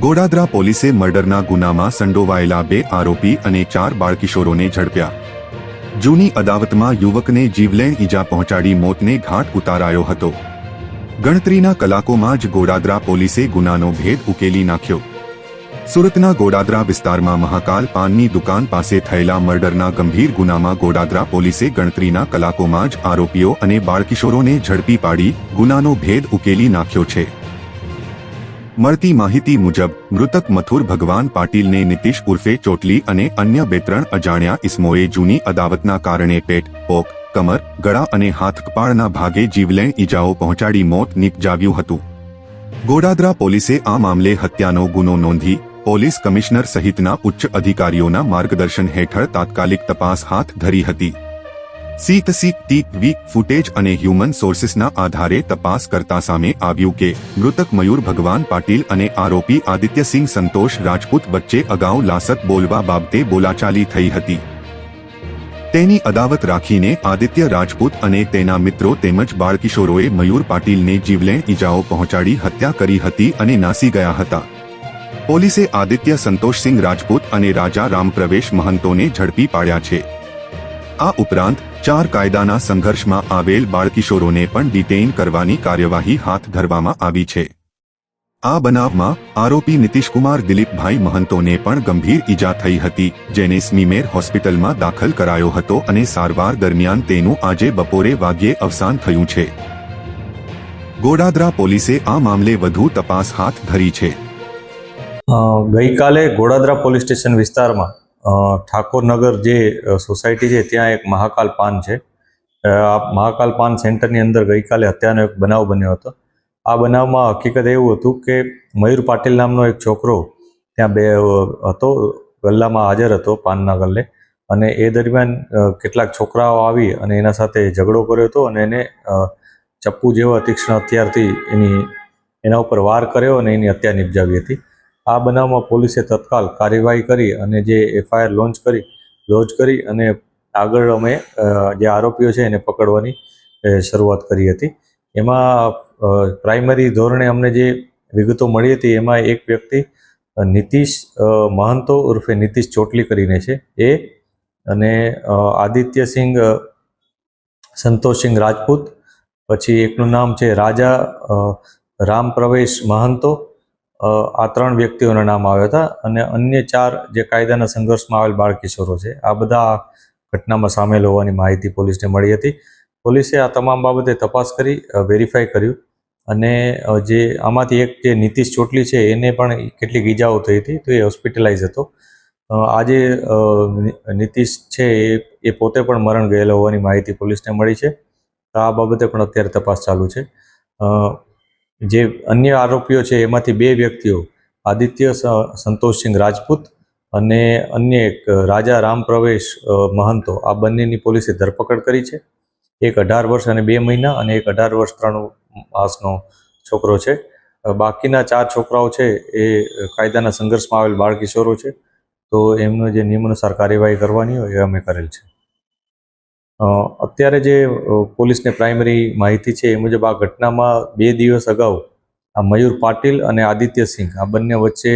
ગોડાદરા પોલીસે મર્ડરના ગુનામાં સંડોવાયેલા 2 આરોપી અને 4 બાળકિશોરોને ઝડપ્યા. જૂની અદાવતમાં યુવકને જીવલેણ ઈજા પહોંચાડી મોતને ઘાટ ઉતારાયો હતો. ગણતરીના કલાકોમાં જ ગોડાદરા પોલીસે ગુનાનો ભેદ ઉકેલી નાખ્યો. સુરતના ગોડાદરા વિસ્તારમાં મહાકાલ પાનની દુકાન પાસે થયેલા મર્ડરના ગંભીર ગુનામાં ગોડાદરા પોલીસે ગણતરીના કલાકોમાં જ આરોપીઓ અને બાળકિશોરોને ઝડપી પાડી ગુનાનો ભેદ ઉકેલી નાખ્યો છે. મળતી માહિતી મુજબ મૃતક મથુર ભગવાન પાટીલને નીતિશ ઉર્ફે ચોટલી અને અન્ય 2-3 અજાણ્યા ઇસમોએ જૂની અદાવતના કારણે પેટ, પોક, કમર, ગળા અને હાથ કપાળના ભાગે જીવલેણ ઈજાઓ પહોંચાડી મોત નિપજાવ્યું હતું. ગોડાદરા પોલીસે આ મામલે હત્યાનો ગુનો નોંધી પોલીસ કમિશનર સહિતના ઉચ્ચ અધિકારીઓના માર્ગદર્શન હેઠળ તાત્કાલિક તપાસ હાથ ધરી હતી. સીસીટીવી ફૂટેજ અને હ્યુમન સોર્સિસના આધારે તપાસ કરતા સામે આવ્યું કે મૃતક મયુર ભગવાન પાટીલ અને આરોપી આદિત્યસિંહ સંતોષ રાજપૂત વચ્ચે અગાઉ લાસત બોલવા બાબતે બોલાચાલી થઈ હતી. તેની અદાવત રાખીને આદિત્ય રાજપૂત અને તેના મિત્રો તેમજ બાળકિશોરોએ મયુર પાટીલને જીવલેણ ઈજાઓ પહોંચાડી હત્યા કરી હતી અને નાસી ગયા હતા. પોલીસે આદિત્ય સંતોષસિંહ રાજપૂત અને રાજા રામપ્રવેશ મહંતોને ઝડપી પાડ્યા છે. આ ઉપરાંત 4 કાયદાના સંઘર્ષમાં આવેલ બાળકિશોરોને પણ ડિટેઇન કરવાની કાર્યવાહી હાથ ધરવામાં આવી છે. આ બનાવમાં આરોપી નીતિશકુમાર દિલીપભાઈ મહંતોને પણ ગંભીર ઈજા થઈ હતી, જેને સ્મીમેર હોસ્પિટલમાં દાખલ કરાયો હતો અને સારવાર દરમિયાન તેનું આજે બપોરે વાગ્યે અવસાન થયું છે. ગોડાદરા પોલીસે આ મામલે વધુ તપાસ હાથ ધરી છે. ગઈકાલે ગોડાદરા પોલીસ સ્ટેશન વિસ્તારમાં ઠાકોરનગર જે સોસાયટી છે ત્યાં એક મહાકાલ પાન છે. આ મહાકાલ પાન સેન્ટરની અંદર ગઈકાલે હત્યાનો એક બનાવ બન્યો હતો. આ બનાવમાં હકીકત એવું હતું કે મયુર પાટીલ નામનો એક છોકરો ત્યાં હતો, ગલ્લામાં હાજર હતો પાનના ગલ્લે, અને એ દરમિયાન કેટલાક છોકરાઓ આવી અને એના સાથે ઝઘડો કર્યો હતો અને એને ચપ્પુ જેવા તીક્ષ્ણ હથિયારથી એના ઉપર વાર કર્યો અને એની હત્યા નિપજાવી હતી. આ બનાવમાં પોલીસે તત્કાલ કાર્યવાહી કરી અને જે એફઆઈઆર લોન્ચ કરી અને આગળ અમે જે આરોપીઓ છે એને પકડવાની શરૂઆત કરી હતી. એમાં પ્રાઇમરી ધોરણે અમને જે વિગતો મળી હતી એમાં એક વ્યક્તિ નીતિશ મહંતો ઉર્ફે નીતિશ ચોટલી કરીને છે એ, અને આદિત્યસિંહ સંતોષસિંહ રાજપૂત, પછી એકનું નામ છે રાજા રામપ્રવેશ મહંતો. આ 3 વ્યક્તિઓના નામ આવ્યા હતા અને અન્ય 4 જે કાયદાના સંઘર્ષમાં આવેલ બાળકિશોરો છે, આ બધા ઘટનામાં સામેલ હોવાની માહિતી પોલીસને મળી હતી. પોલીસે આ તમામ બાબતે તપાસ કરી વેરીફાઈ કર્યું અને જે આમાંથી એક જે નીતિશ ચોટલી છે એને પણ કેટલીક ઈજાઓ થઈ હતી, તો એ હોસ્પિટલાઇઝ હતો. આજે નીતિશ છે એ પોતે પણ મરણ ગયેલો હોવાની માહિતી પોલીસને મળી છે. તો આ બાબતે પણ અત્યારે તપાસ ચાલુ છે. જે અન્ય આરોપીઓ છે એમાંથી 2 વ્યક્તિઓ આદિત્ય સંતોષસિંહ રાજપૂત અને અન્ય એક રાજા રામપ્રવેશ મહંતો, આ બંનેની પોલીસે ધરપકડ કરી છે. એક 18 વર્ષ અને 2 મહિના અને એક 18 વર્ષ 3 માસનો છોકરો છે. બાકીના 4 છોકરાઓ છે એ કાયદાના સંઘર્ષમાં આવેલ બાળકિશોરો છે, તો એમનો જે નિયમ અનુસાર કાર્યવાહી કરવાની હોય એ અમે કરેલ છે. અત્યારે જે પોલીસને પ્રાઇમરી માહિતી છે એ મુજબ આ ઘટનામાં 2 દિવસ અગાઉ આ મયુર પાટીલ અને આદિત્યસિંહ, આ બંને વચ્ચે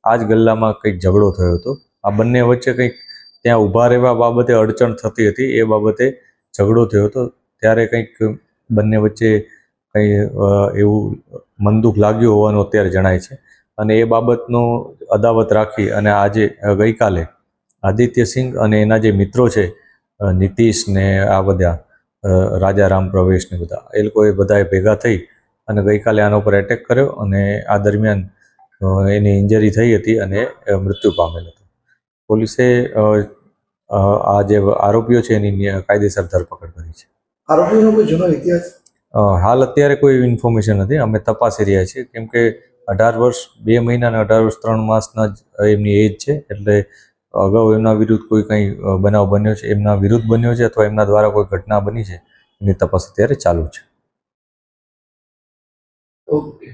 આ જ ગલ્લામાં કંઈક ઝઘડો થયો હતો. આ બંને વચ્ચે કંઈક ત્યાં ઊભા રહેવા બાબતે અડચણ થતી હતી, એ બાબતે ઝઘડો થયો હતો. ત્યારે કંઈક બંને વચ્ચે કંઈ એવું મનદુખ લાગ્યું હોવાનું અત્યારે જણાય છે અને એ બાબતનો અદાવત રાખી અને આજે ગઈકાલે આદિત્યસિંહ અને એના જે મિત્રો છે નીતિશ ને આ બધા રાજા રામપ્રવેશ ને બધા, એ લોકોએ બધાએ ભેગા થઈ અને ગઈકાલે આના ઉપર એટેક કર્યો અને આ દરમિયાન એની ઇન્જરી થઈ હતી અને મૃત્યુ પામેલ હતો. પોલીસે આ જે આરોપીઓ છે એની કાયદેસર ધરપકડ કરી છે. આરોપીનો કોઈ જૂનો ઇતિહાસ હાલ અત્યારે કોઈ ઇન્ફોર્મેશન નથી, અમે તપાસી રહ્યા છીએ, કેમ કે 18 વર્ષ 2 મહિના અને 18 વર્ષ 3 માસના જ એમની એજ છે. એટલે અગાઉ એમના વિરુદ્ધ કોઈ કંઈ બનાવ બન્યો છે, એમના વિરુદ્ધ બન્યો છે અથવા એમના દ્વારા કોઈ ઘટના બની છે, એની તપાસ અત્યારે ચાલુ છે. ઓકે.